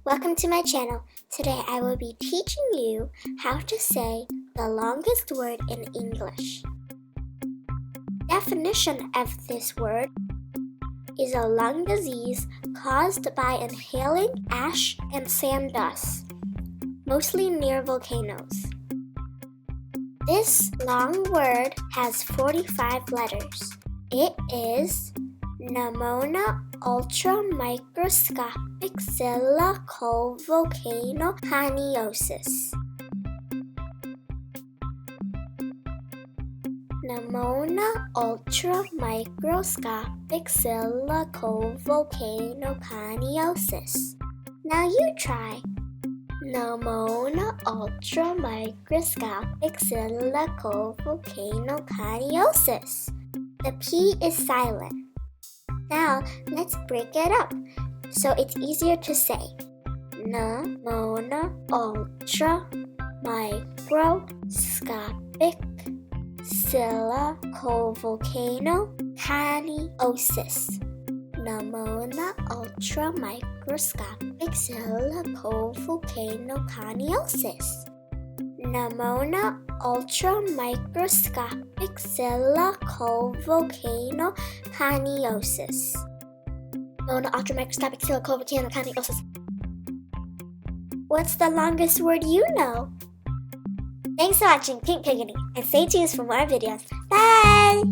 Welcome to my channel. Today I will be teaching you how to say the longest word in English. Definition of this word is a lung disease caused by inhaling ash and sand dust, mostly near volcanoes. This long word has 45 letters. It is pneumonia ultramicroscopic silicovolcanoconiosis. Pneumonia ultramicroscopic silicovolcanoconiosis. Now you try. Pneumonia ultramicroscopic silicovolcanoconiosis. The P is silent. Now let's break it up so it's easier to say. Pneumonia ultramicroscopic silicovolcanoconiosis. Pneumonia ultramicroscopic silicovolcanoconiosis. Pneumonia ultramicroscopic silicovolcanoconiosis. Pneumonia ultramicroscopic silicovolcanoconiosis. What's the longest word you know? Thanks for watching Pink Penguiny, and stay tuned for more videos. Bye!